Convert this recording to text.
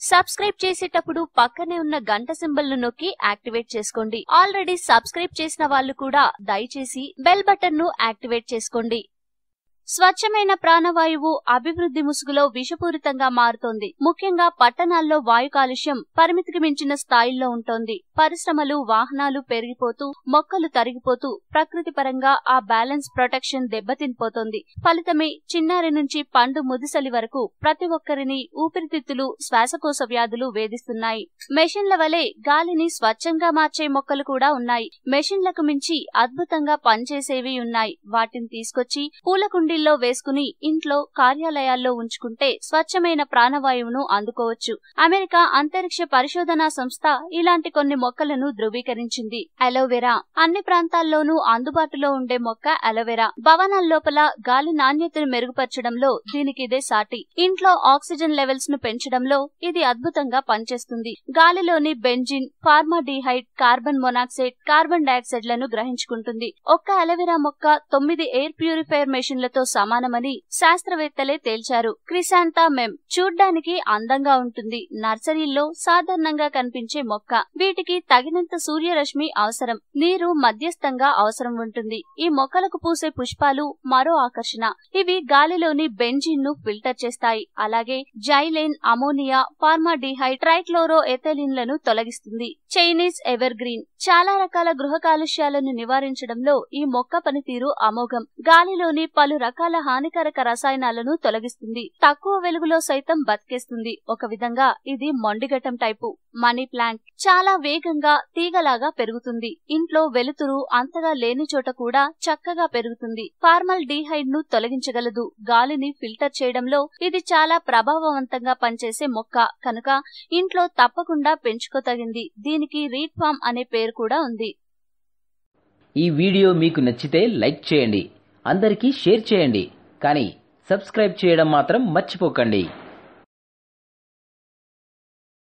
Subscribe చేసేటప్పుడు పక్కనే ఉన్న గంట సింబల్ ను నొక్కి యాక్టివేట్ చేసుకోండి. ఆల్రెడీ సబ్స్క్రైబ్ చేసిన వాళ్ళు కూడా దయచేసి బెల్ బటన్ ను యాక్టివేట్ చేసుకోండి. స్వచ్ఛమైన ప్రాణవాయువు అభివృద్ధి ముసుగులో విషపూరితంగా మారుతోంది. ముఖ్యంగా పట్టణాల్లో వాయు కాలుష్యం పరిమితికి మించిన స్థాయిల్లో ఉంటోంది. పరిశ్రమలు, వాహనాలు పెరిగిపోతూ, మొక్కలు తరిగిపోతూ ప్రకృతి పరంగా ఆ బ్యాలెన్స్ ప్రొటెక్షన్ దెబ్బతినిపోతోంది. ఫలితమే చిన్నారి నుంచి పండు ముదిసలి వరకు ప్రతి ఒక్కరిని ఊపిరితిత్తులు, శ్వాసకోశ వ్యాధులు వేధిస్తున్నాయి. మెషిన్ల వలె గాలిని స్వచ్ఛంగా మార్చే మొక్కలు కూడా ఉన్నాయి. మెషిన్లకు మించి అద్భుతంగా పనిచేసేవి ఉన్నాయి. వాటిని తీసుకొచ్చి పూలకుండీల్లో వేసుకుని ఇంట్లో, కార్యాలయాల్లో ఉంచుకుంటే స్వచ్ఛమైన ప్రాణవాయువును అందుకోవచ్చు. అమెరికా అంతరిక్ష పరిశోధనా సంస్థ ఇలాంటి కొన్ని మొక్కలను ధృవీకరించింది. అలోవెరా అన్ని ప్రాంతాల్లోనూ అందుబాటులో ఉండే మొక్క అలోవెరా. భవనాల్లోపల గాలి నాణ్యతను మెరుగుపరచడంలో దీనికిదే సాటి. ఇంట్లో ఆక్సిజన్ లెవెల్స్ ను పెంచడంలో ఇది అద్భుతంగా పనిచేస్తుంది. గాలిలోని benzene, formaldehyde, carbon monoxide, carbon dioxide లను గ్రహించుకుంటుంది. ఒక్క అలోవెరా మొక్క 9 ఎయిర్ ప్యూరిఫైయర్ మెషిన్లతో సమానమని శాస్త్రవేత్తలే తేల్చారు. క్రిసాంథమమ్ చూడ్డానికి అందంగా ఉంటుంది. నర్సరీల్లో సాధారణంగా కనిపించే మొక్క. వీటికి తగినంత సూర్యరశ్మి అవసరం. నీరు మధ్యస్థంగా అవసరం ఉంటుంది. ఈ మొక్కలకు పూసే పుష్పాలు మరో ఆకర్షణ. ఇవి గాలిలోని బెంజిన్ ను ఫిల్టర్ చేస్తాయి. అలాగే జైలేన్, అమోనియా, ఫార్మాల్డిహైడ్, ట్రైక్లోరో ఎథైలిన్ లను తొలగిస్తుంది. చైనీస్ ఎవర్ గ్రీన్ చాలా రకాల గృహ కాలుష్యాలను నివారించడంలో ఈ మొక్క పనితీరు అమోఘం. గాలిలోని పలు రకాల హానికరక రసాయనాలను తొలగిస్తుంది. తక్కువ వెలుగులో సైతం బతికేస్తుంది. ఒక విధంగా ఇది మొండిఘటం టైపు. మనీ ప్లాంట్ చాలా వేగంగా తీగలాగా పెరుగుతుంది. ఇంట్లో వెలుతురు అంతగా లేని చోట కూడా చక్కగా పెరుగుతుంది. ఫార్మాల్డిహైడ్ ను తొలగించగలదు. గాలిని ఫిల్టర్ చేయడంలో ఇది చాలా ప్రభావవంతంగా పనిచేసే మొక్క కనుక ఇంట్లో తప్పకుండా పెంచుకోతగింది. దీనికి రీడ్ ఫామ్ అనే పేరు కూడా ఉంది. ఈ వీడియో మీకు నచ్చితే లైక్ చేయండి, అందరికీ షేర్ చేయండి, కానీ సబ్స్క్రైబ్ చేయడం మాత్రం మర్చిపోకండి.